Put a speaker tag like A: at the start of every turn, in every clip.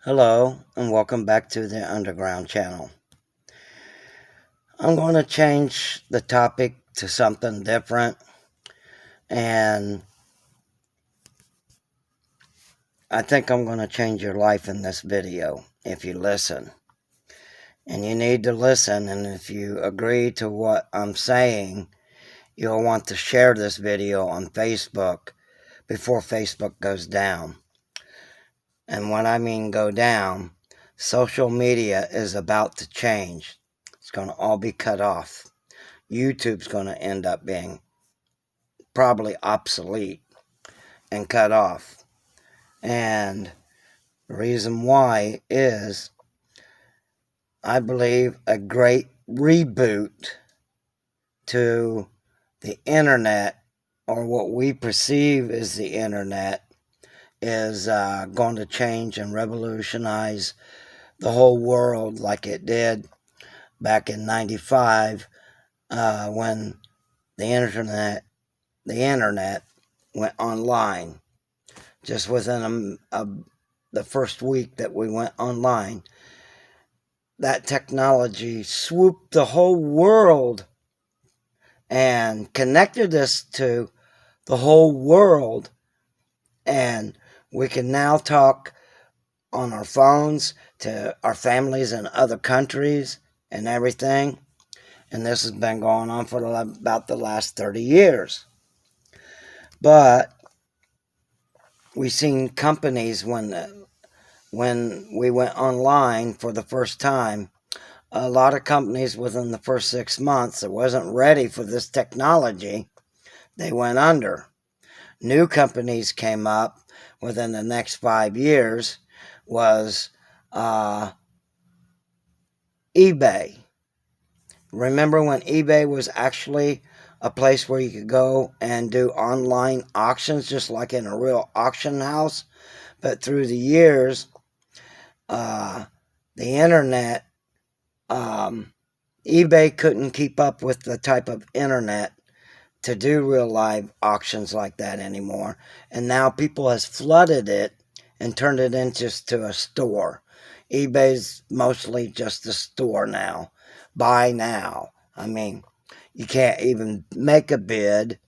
A: Hello, and welcome back to the Underground channel. I'm going to change the topic to something different, and I think I'm going to change your life in this video if you listen. And you need to listen, and if you agree to what I'm saying, you'll want to share this video on Facebook before Facebook goes down. And when I mean go down, social media is about to change. It's going to all be cut off. YouTube's going to end up being probably obsolete and cut off. And the reason why is I believe a great reboot to the internet, or what we perceive as the internet, is going to change and revolutionize the whole world like it did back in 95 when the internet went online. Just within the first week that we went online, that technology swooped the whole world and connected us to the whole world. And we can now talk on our phones to our families in other countries and everything. And this has been going on for about the last 30 years. But we've seen companies when we went online for the first time, a lot of companies within the first 6 months that wasn't ready for this technology, they went under. New companies came up within the next 5 years was eBay. Remember when eBay was actually a place where you could go and do online auctions just like in a real auction house? But through the years, the internet, eBay couldn't keep up with the type of internet to do real live auctions like that anymore. And now people has flooded it and turned it into a store. eBay's mostly just a store now. Buy now. I mean, you can't even make a bid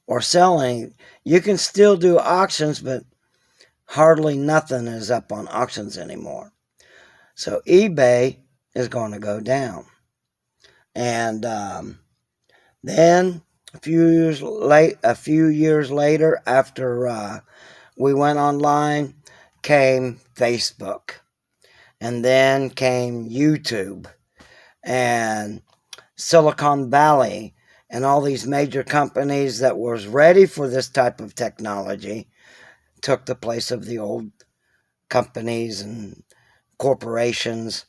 A: or sell any. You can still do auctions, but hardly nothing is up on auctions anymore. So eBay is going to go down. And then a few years later, after we went online, came Facebook, and then came YouTube and Silicon Valley, and all these major companies that was ready for this type of technology took the place of the old companies and corporations.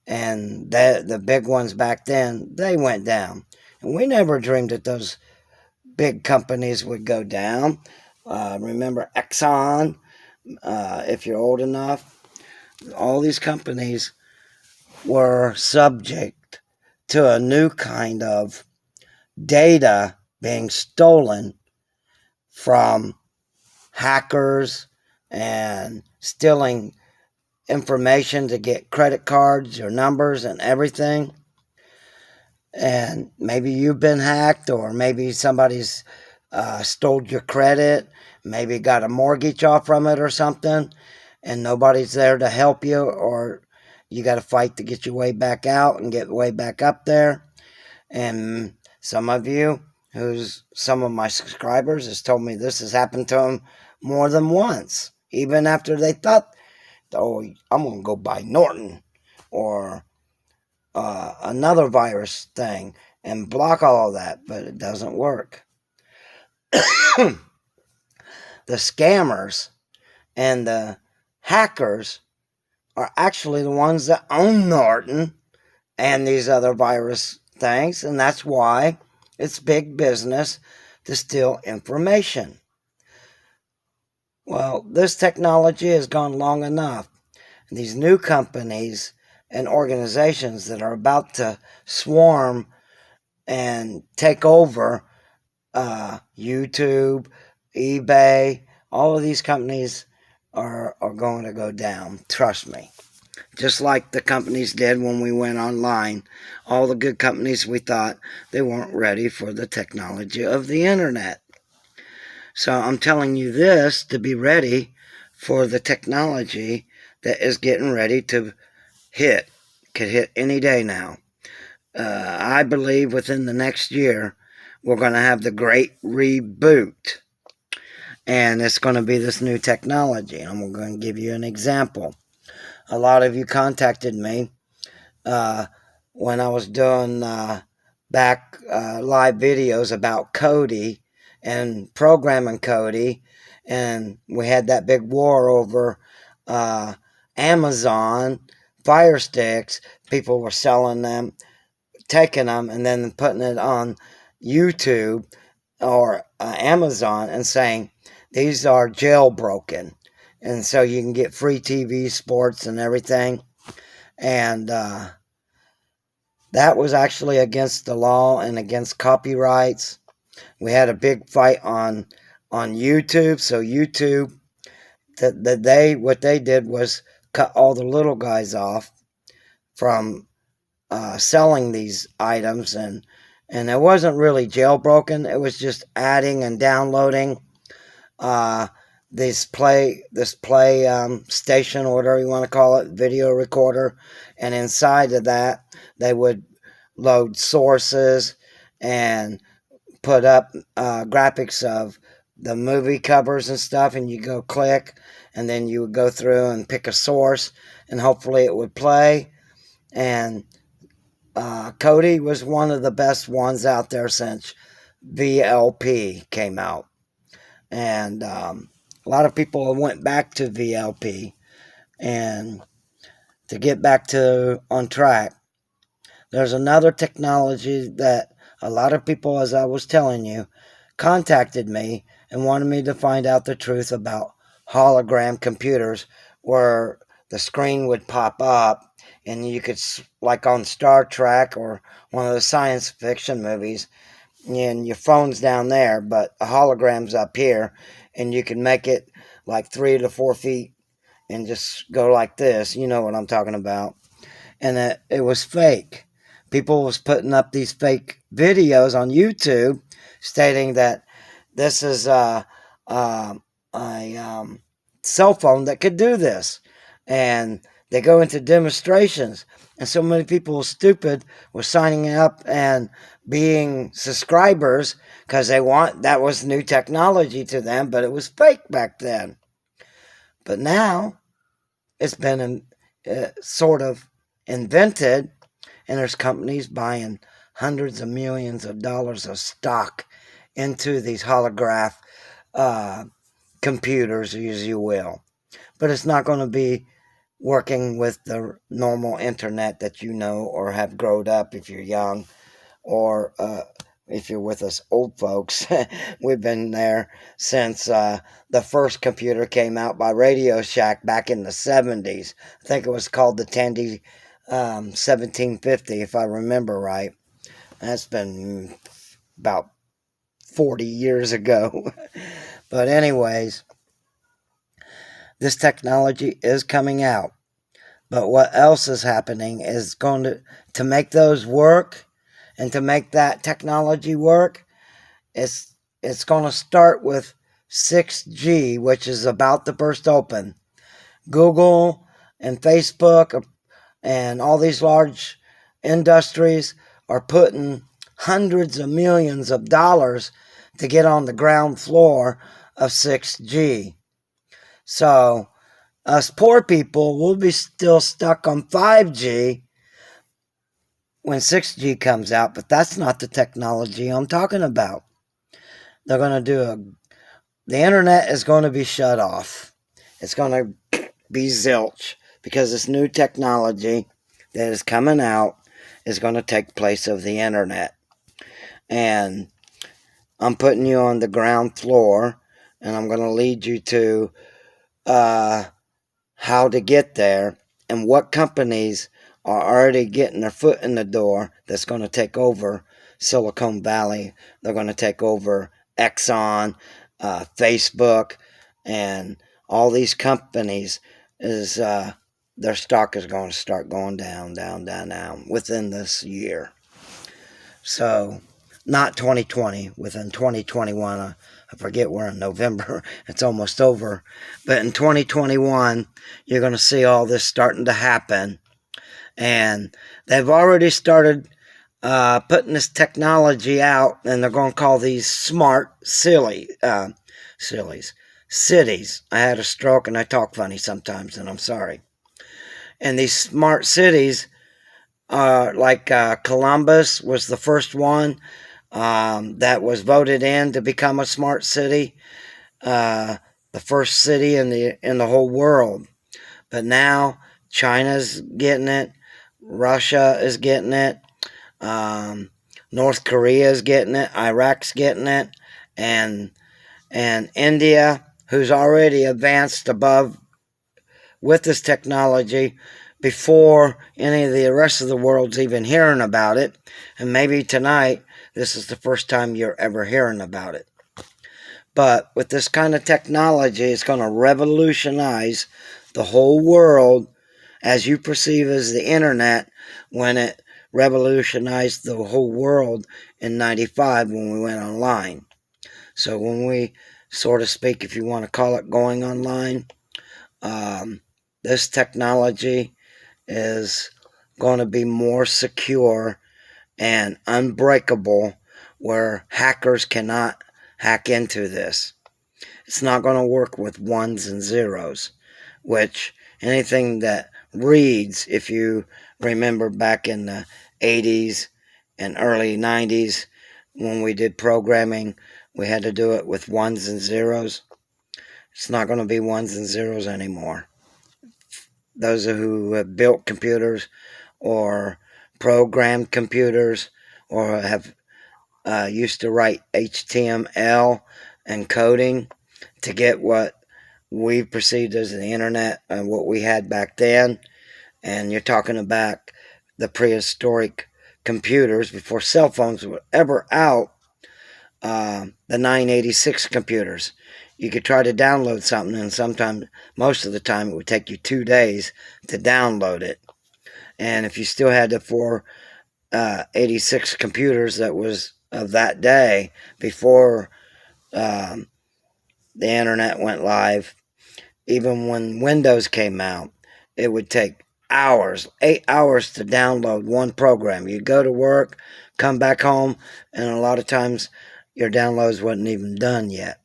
A: And the big ones back then, they went down. And we never dreamed that those big companies would go down. Remember Exxon, if you're old enough? All these companies were subject to a new kind of data being stolen from hackers and stealing information to get credit cards or numbers and everything. And maybe you've been hacked, or maybe somebody's stole your credit, maybe got a mortgage off from it or something, and nobody's there to help you, or you got to fight to get your way back out and get way back up there. And some of you, some of my subscribers, has told me this has happened to them more than once, even after they thought, oh, I'm going to go buy Norton or another virus thing and block all of that, but it doesn't work. The scammers and the hackers are actually the ones that own Norton and these other virus things, and that's why it's big business to steal information. Well, this technology has gone long enough. These new companies and organizations that are about to swarm and take over YouTube, eBay, all of these companies are going to go down. Trust me. Just like the companies did when we went online. All the good companies, we thought they weren't ready for the technology of the internet. So I'm telling you this to be ready for the technology that is getting ready to hit. Could hit any day now. I believe within the next year, we're going to have the great reboot. And it's going to be this new technology. I'm going to give you an example. A lot of you contacted me when I was doing back live videos about Kodi and programming Kodi. And we had that big war over Amazon Fire Sticks. People were selling them, taking them, and then putting it on YouTube or Amazon and saying these are jailbroken, and so you can get free TV, sports, and everything. And that was actually against the law and against copyrights. We had a big fight on YouTube. So YouTube, what they did was cut all the little guys off from selling these items, and it wasn't really jailbroken. It was just adding and downloading uh, this play station, or whatever you want to call it, video recorder, and inside of that they would load sources and put up graphics of the movie covers and stuff, and you go click, and then you would go through and pick a source, and hopefully it would play. And Kodi was one of the best ones out there since VLP came out. And a lot of people went back to VLP. And to get back to on track, there's another technology that a lot of people, as I was telling you, contacted me and wanted me to find out the truth about hologram computers, where the screen would pop up and you could, like on Star Trek or one of the science fiction movies, and your phone's down there, but a hologram's up here, and you can make it like 3 to 4 feet and just go like this. You know what I'm talking about. And it was fake. People was putting up these fake videos on YouTube stating that this is a cell phone that could do this. And they go into demonstrations. And so many people stupid were signing up and being subscribers because that was new technology to them, but it was fake back then. But now it's been sort of invented, and there's companies buying hundreds of millions of dollars of stock into these holograph computers, as you will. But it's not going to be working with the normal internet that you know or have grown up if you're young, or if you're with us old folks. We've been there since the first computer came out by Radio Shack back in the 70s. I think it was called the Tandy 1750, if I remember right. That's been about 40 years ago. But anyways, this technology is coming out. But what else is happening is going to make those work, and to make that technology work, it's going to start with 6G, which is about to burst open. Google and Facebook and all these large industries are putting hundreds of millions of dollars to get on the ground floor of 6G. So us poor people will be still stuck on 5G when 6G comes out, but that's not the technology I'm talking about. They're going to the internet is going to be shut off. It's going to be zilch, because this new technology that is coming out is going to take place of the internet. And I'm putting you on the ground floor, and I'm going to lead you to how to get there and what companies are already getting their foot in the door that's going to take over Silicon Valley. They're going to take over Exxon, Facebook, and all these companies is their stock is going to start going down, down, down, down within this year. So, not 2020, within 2021. I forget we're in November. It's almost over. But in 2021, you're going to see all this starting to happen. And they've already started putting this technology out, and they're going to call these smart cities. I had a stroke and I talk funny sometimes, and I'm sorry. And these smart cities, like Columbus was the first one that was voted in to become a smart city, the first city in the whole world. But now China's getting it, Russia is getting it, North Korea is getting it, Iraq's getting it, and India, who's already advanced above with this technology before any of the rest of the world's even hearing about it. And maybe tonight, this is the first time you're ever hearing about it. But with this kind of technology, it's going to revolutionize the whole world as you perceive as the internet when it revolutionized the whole world in 95 when we went online. So when we, so to speak, if you want to call it going online, this technology is going to be more secure and unbreakable where hackers cannot hack into this. It's not going to work with ones and zeros, which anything that reads, if you remember back in the 80s and early 90s when we did programming, we had to do it with ones and zeros. It's not going to be ones and zeros anymore. Those who have built computers or programmed computers or have used to write HTML and coding to get what we perceived as the internet and what we had back then. And you're talking about the prehistoric computers before cell phones were ever out, the 986 computers. You could try to download something, and sometimes, most of the time, it would take you 2 days to download it. And if you still had the 486 computers that was of that day before the internet went live, even when Windows came out, it would take hours, 8 hours to download one program. You go to work, come back home, and a lot of times your downloads wasn't even done yet.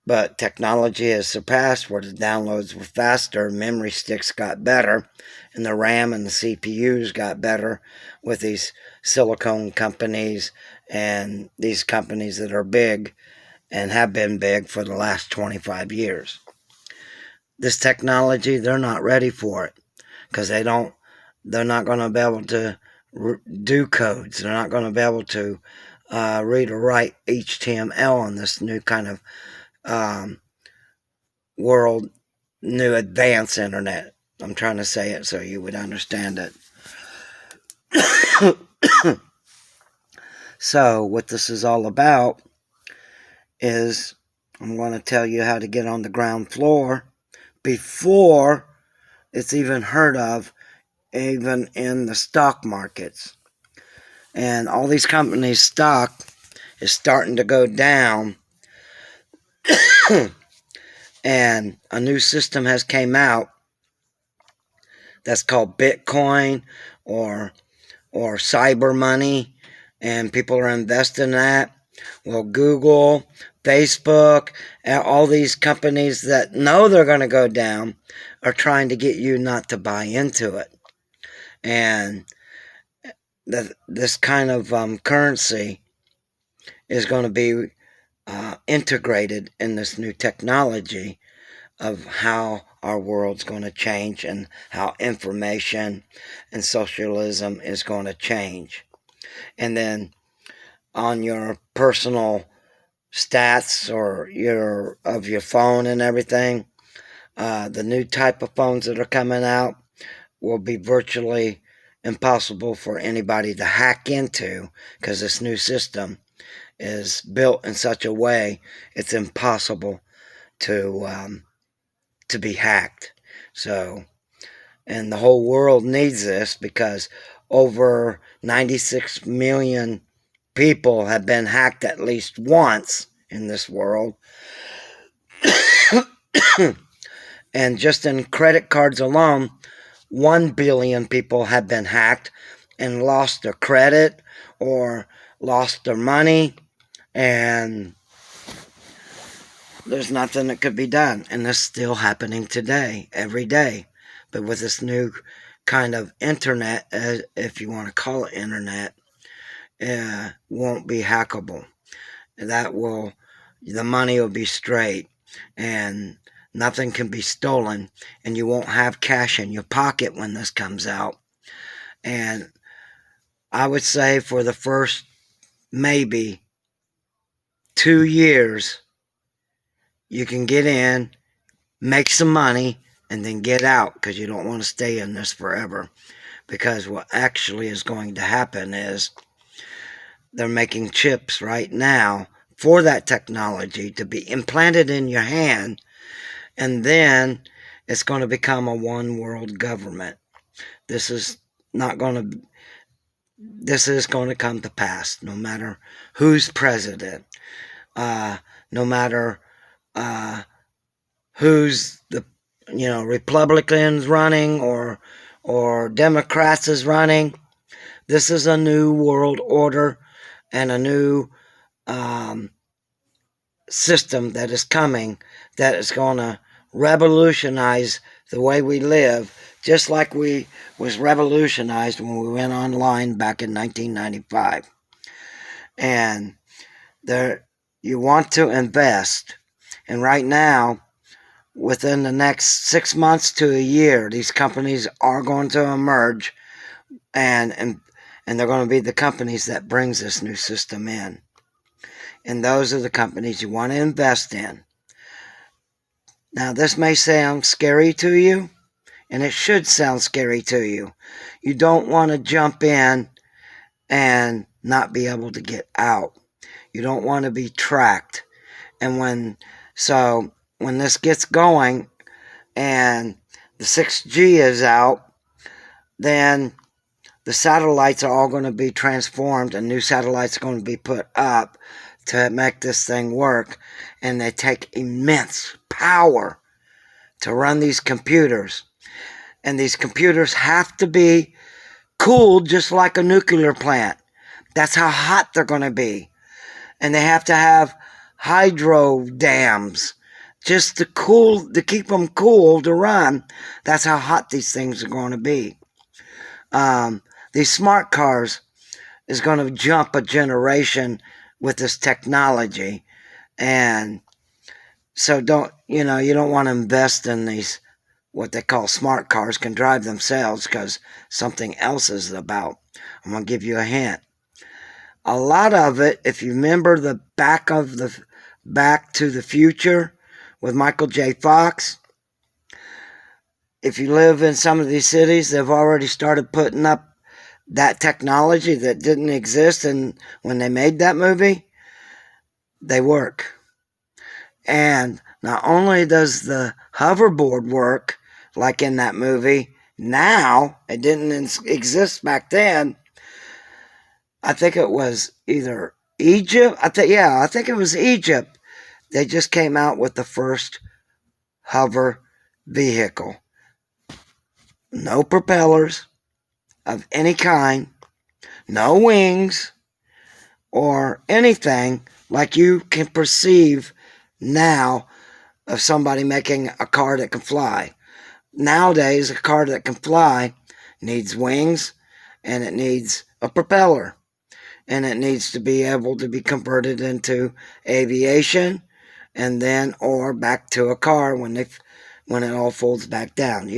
A: But technology has surpassed where the downloads were faster, memory sticks got better, and the RAM and the CPUs got better with these silicone companies and these companies that are big and have been big for the last 25 years. This technology, they're not ready for it because they're not going to be able to do codes. They're not going to be able to read or write HTML on this new kind of world, new advanced internet. I'm trying to say it so you would understand it. So what this is all about is I'm going to tell you how to get on the ground floor before it's even heard of, even in the stock markets. And all these companies' stock is starting to go down. And a new system has came out that's called Bitcoin or cyber money, and people are investing in that. Well, Google, Facebook, all these companies that know they're going to go down are trying to get you not to buy into it. And this kind of currency is going to be integrated in this new technology of how our world's going to change and how information and socialism is going to change. And then on your personal stats or your phone and everything, the new type of phones that are coming out will be virtually impossible for anybody to hack into because this new system is built in such a way it's impossible to be hacked. So, and the whole world needs this because over 96 million people have been hacked at least once in this world. And just in credit cards alone, 1 billion people have been hacked and lost their credit or lost their money, and there's nothing that could be done. And it's still happening today, every day. But with this new kind of internet, if you want to call it internet, won't be hackable. The money will be straight, and nothing can be stolen, and you won't have cash in your pocket when this comes out. And I would say for the first maybe 2 years, you can get in, make some money, and then get out, because you don't want to stay in this forever. Because what actually is going to happen is they're making chips right now for that technology to be implanted in your hand, and then it's going to become a one world government. This is going to come to pass, no matter who's president, no matter who's the Republicans running or Democrats is running. This is a new world order and a new system that is coming, that is going to revolutionize the way we live, just like we was revolutionized when we went online back in 1995. And you want to invest, and right now, within the next 6 months to a year, these companies are going to emerge, and they're going to be the companies that brings this new system in. And those are the companies you want to invest in. Now, this may sound scary to you, and it should sound scary to you. You don't want to jump in and not be able to get out. You don't want to be tracked. And when this gets going and the 6G is out, then the satellites are all going to be transformed, and new satellites are going to be put up to make this thing work. And they take immense power to run these computers. And these computers have to be cooled just like a nuclear plant. That's how hot they're going to be. And they have to have hydro dams just to keep them cool to run. That's how hot these things are going to be. These smart cars is going to jump a generation with this technology. And so you don't want to invest in these, what they call smart cars, can drive themselves, because something else is about. I'm going to give you a hint. A lot of it, if you remember the Back to the Future with Michael J. Fox, if you live in some of these cities, they've already started putting up that technology that didn't exist, and when they made that movie, they work. And not only does the hoverboard work like in that movie now, it didn't exist back then. I think it was either Egypt. I think it was Egypt. They just came out with the first hover vehicle. No propellers of any kind, no wings, or anything like you can perceive now of somebody making a car that can fly. Nowadays, a car that can fly needs wings, and it needs a propeller, and it needs to be able to be converted into aviation, and then or back to a car when it all folds back down.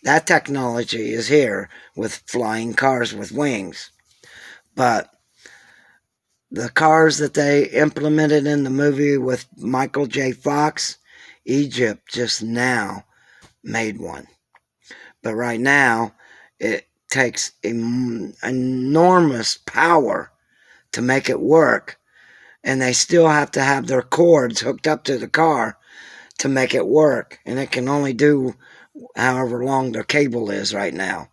A: That technology is here with flying cars with wings. But the cars that they implemented in the movie with Michael J. Fox, Egypt just now made one. But right now, it takes enormous power to make it work. And they still have to have their cords hooked up to the car to make it work, and it can only do however long their cable is right now.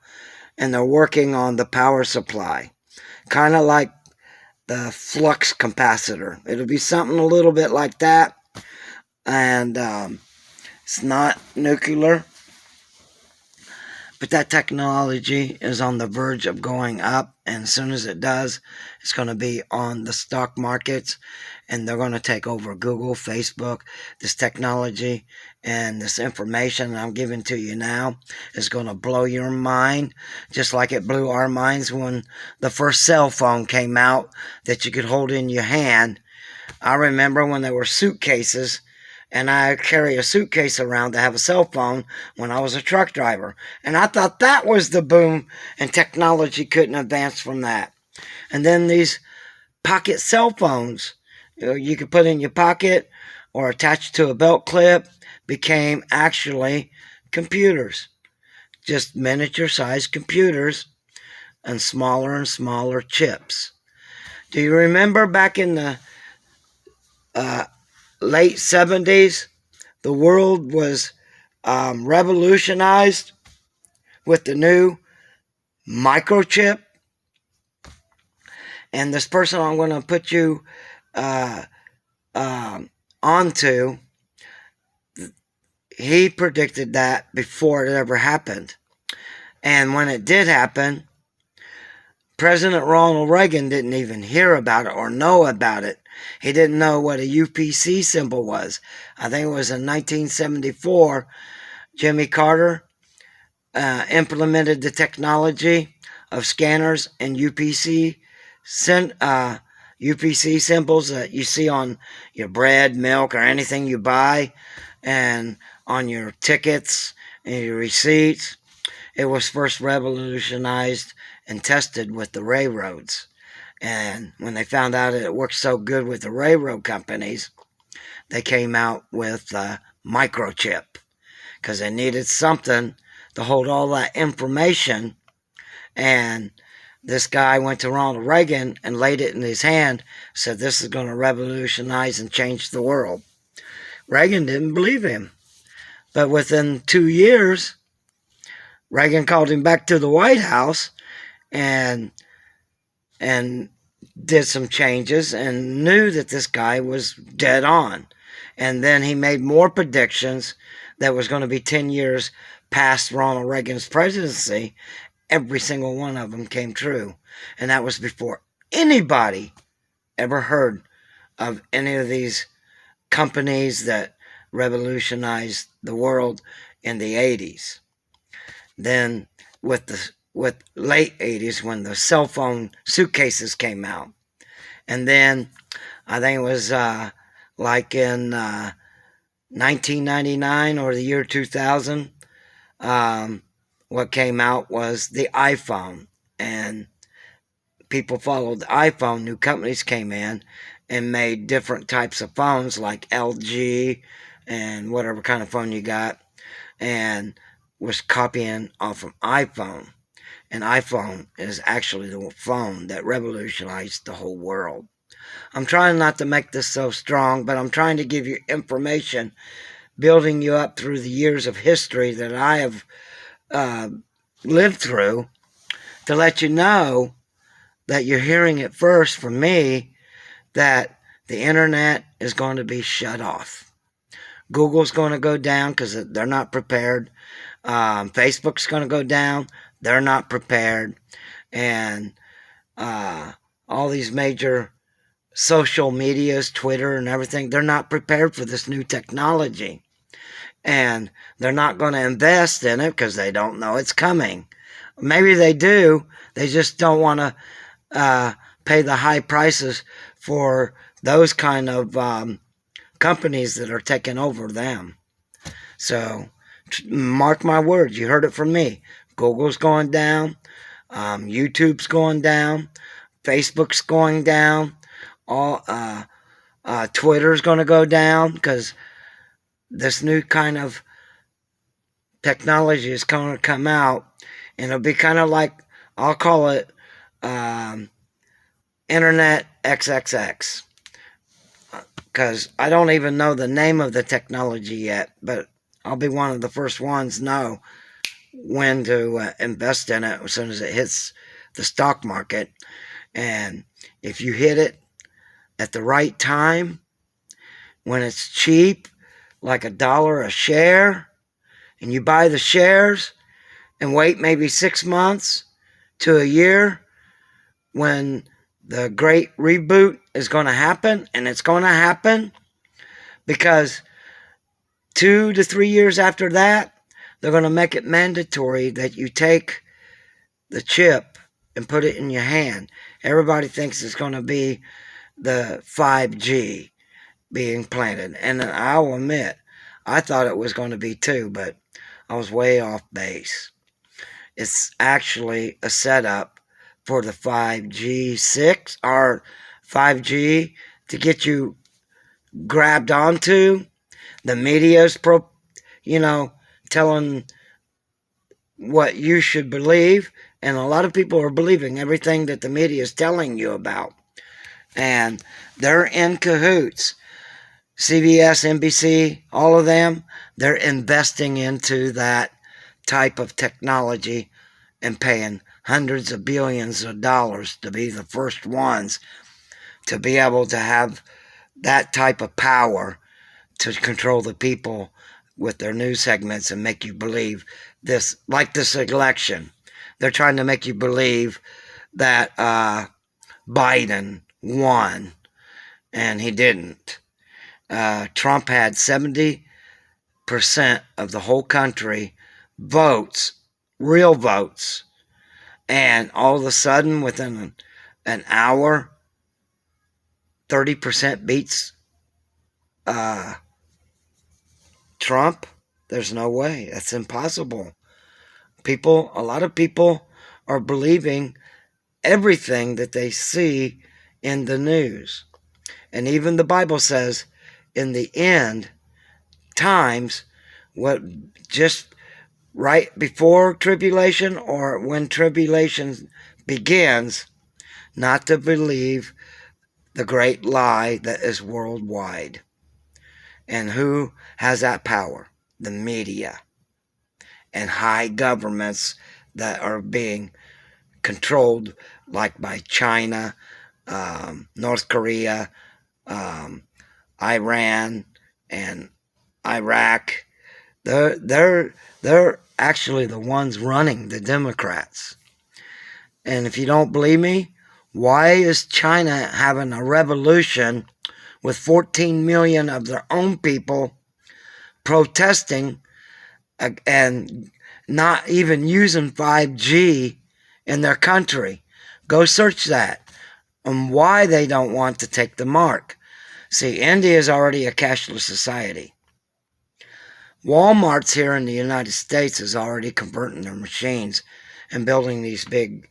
A: And they're working on the power supply, kind of like the flux capacitor. It'll be something a little bit like that, and it's not nuclear, but that technology is on the verge of going up, and as soon as it does, it's going to be on the stock markets, and they're going to take over Google, Facebook. This technology and this information I'm giving to you now is going to blow your mind, just like it blew our minds when the first cell phone came out that you could hold in your hand. I remember when there were suitcases, and I carry a suitcase around to have a cell phone when I was a truck driver. And I thought that was the boom, and technology couldn't advance from that. And then these pocket cell phones, you could put in your pocket or attach to a belt clip, became actually computers. Just miniature-sized computers and smaller chips. Do you remember back in the late 70s, the world was revolutionized with the new microchip? And this person I'm going to put you onto, he predicted that before it ever happened. And when it did happen, President Ronald Reagan didn't even hear about it or know about it. He didn't know what a UPC symbol was. I think it was in 1974, Jimmy Carter implemented the technology of scanners and UPC symbols that you see on your bread, milk, or anything you buy, and on your tickets and your receipts. It was first revolutionized and tested with the railroads. And when they found out it worked so good with the railroad companies, they came out with a microchip, because they needed something to hold all that information. And this guy went to Ronald Reagan and laid it in his hand, said this is going to revolutionize and change the world. Reagan didn't believe him. But within 2 years, Reagan called him back to the White House and did some changes and knew that this guy was dead on. And then he made more predictions that was going to be 10 years past Ronald Reagan's presidency. Every single one of them came true. And that was before anybody ever heard of any of these companies that revolutionized the world in the 80s. Then with late 80s, when the cell phone suitcases came out. And then I think it was like in 1999 or the year 2000, what came out was the iPhone. And people followed the iPhone. New companies came in and made different types of phones, like LG and whatever kind of phone you got, and was copying off of iPhone. And iPhone is actually the phone that revolutionized the whole world. I'm trying not to make this so strong, but I'm trying to give you information, building you up through the years of history that I have lived through, to let you know that you're hearing it first from me, that the internet is going to be shut off. Google's going to go down because they're not prepared. Facebook's going to go down. They're not prepared. And all these major social medias, Twitter and everything, they're not prepared for this new technology. And they're not going to invest in it because they don't know it's coming. Maybe they do. They just don't want to pay the high prices for those kind of companies that are taking over them. So mark my words, you heard it from me. Google's going down, YouTube's going down, Facebook's going down, all Twitter's going to go down, because this new kind of technology is going to come out, and it'll be kind of like, I'll call it Internet XXX. because I don't even know the name of the technology yet, but I'll be one of the first ones know when to invest in it as soon as it hits the stock market. And if you hit it at the right time, when it's cheap, like $1 a share, and you buy the shares and wait maybe 6 months to a year when the great reboot is going to happen, and it's going to happen because 2 to 3 years after that, they're going to make it mandatory that you take the chip and put it in your hand. Everybody thinks it's going to be the 5G being planted. And I'll admit, I thought it was going to be too, but I was way off base. It's actually a setup for the 5G 6 or 5G to get you grabbed onto. The media's telling what you should believe, and a lot of people are believing everything that the media is telling you about. And they're in cahoots. CBS, NBC, all of them, they're investing into that type of technology and paying hundreds of billions of dollars to be the first ones to be able to have that type of power to control the people with their news segments and make you believe this, like this election. They're trying to make you believe that Biden won, and he didn't. Trump had 70% of the whole country votes, real votes, and all of a sudden, within an hour, 30% beats Trump. There's no way. That's impossible. A lot of people are believing everything that they see in the news. And even the Bible says, in the end times, what just right before tribulation or when tribulation begins, not to believe the great lie that is worldwide. And who has that power? The media and high governments that are being controlled, like by China, North Korea, Iran, and Iraq. They're actually the ones running the Democrats. And if you don't believe me, why is China having a revolution with 14 million of their own people protesting and not even using 5G in their country? Go search that on why they don't want to take the mark. See, India is already a cashless society. Walmart's here in the United States is already converting their machines and building these big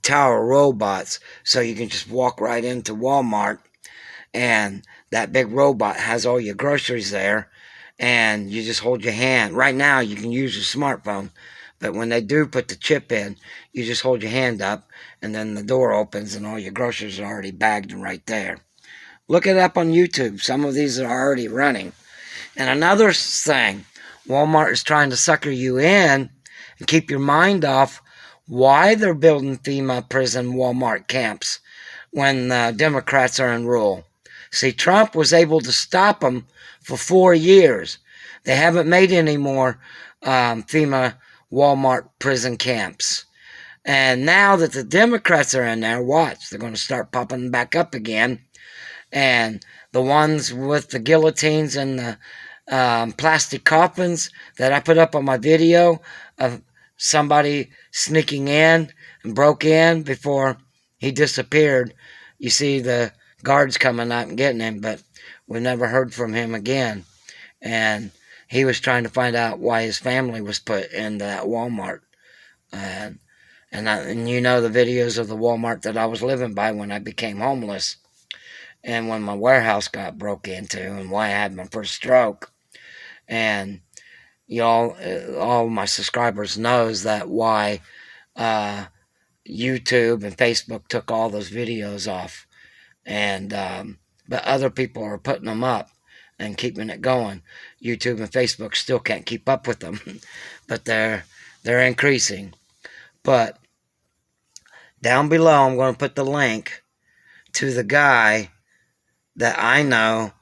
A: tower robots so you can just walk right into Walmart and that big robot has all your groceries there and you just hold your hand. Right now you can use your smartphone, but when they do put the chip in, you just hold your hand up and then the door opens and all your groceries are already bagged and right there. Look it up on YouTube. Some of these are already running. And another thing, Walmart is trying to sucker you in and keep your mind off why they're building FEMA prison Walmart camps when the Democrats are in rule. See, Trump was able to stop them for 4 years. They haven't made any more FEMA Walmart prison camps. And now that the Democrats are in there, watch, they're going to start popping back up again. And the ones with the guillotines and the plastic coffins that I put up on my video of somebody sneaking in and broke in before he disappeared. You see the guards coming up and getting him, but we never heard from him again. And he was trying to find out why his family was put in that Walmart. And you know the videos of the Walmart that I was living by when I became homeless. And when my warehouse got broke into and why I had my first stroke. And y'all, all my subscribers knows that why YouTube and Facebook took all those videos off. And but other people are putting them up and keeping it going. YouTube and Facebook still can't keep up with them, but they're increasing. But down below, I'm going to put the link to the guy that I know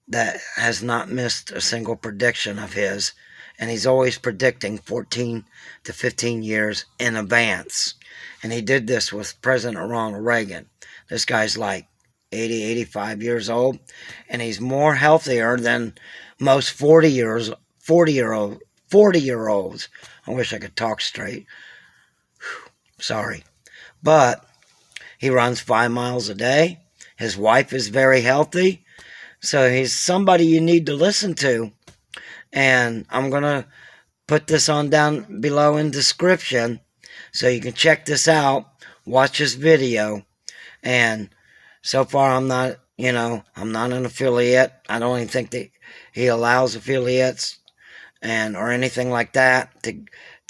A: that has not missed a single prediction of his, and he's always predicting 14 to 15 years in advance. And he did this with President Ronald Reagan. This guy's like 80, 85 years old, and he's more healthier than most 40-year-olds. I wish I could talk straight. Sorry. But he runs 5 miles a day. His wife is very healthy. So he's somebody you need to listen to. And I'm going to put this on down below in description so you can check this out. Watch his video. And so far I'm not, I'm not an affiliate. I don't even think that he allows affiliates or anything like that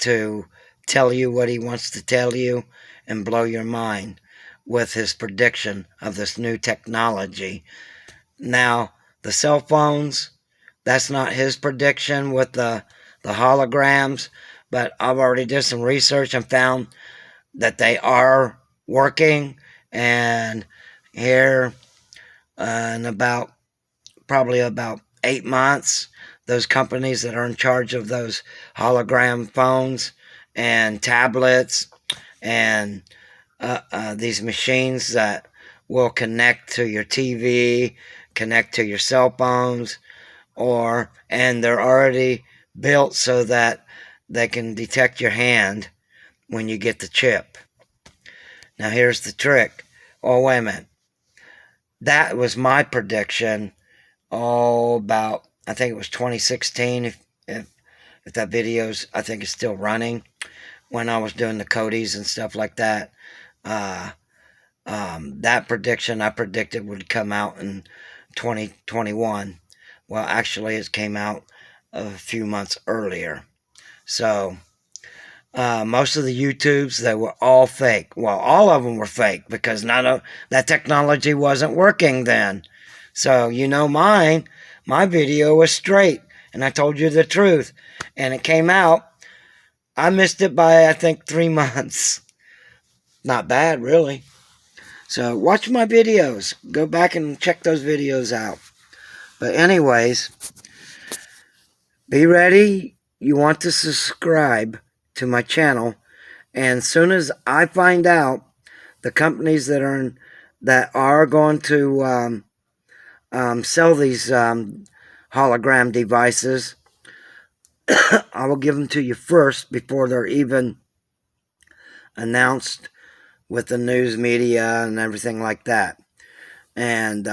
A: to tell you what he wants to tell you and blow your mind with his prediction of this new technology. Now, the cell phones, that's not his prediction with the holograms, but I've already did some research and found that they are working. And here in probably about 8 months, those companies that are in charge of those hologram phones and tablets and these machines that will connect to your TV, connect to your cell phones, and they're already built so that they can detect your hand when you get the chip. Now here's the trick. Oh, wait a minute. That was my prediction about, I think it was 2016, if that video's, I think it's still running, when I was doing the Codys and stuff like that. That prediction I predicted would come out in 2021. Well, actually, it came out a few months earlier. So, most of the YouTubes, they were all fake. Well, all of them were fake because none of that technology wasn't working then. So, my video was straight, and I told you the truth. And it came out. I missed it by, I think, 3 months. Not bad, really. So watch my videos. Go back and check those videos out. But anyways, be ready. You want to subscribe to my channel. And as soon as I find out the companies that are going to sell these hologram devices, I will give them to you first before they're even announced with the news media and everything like that. And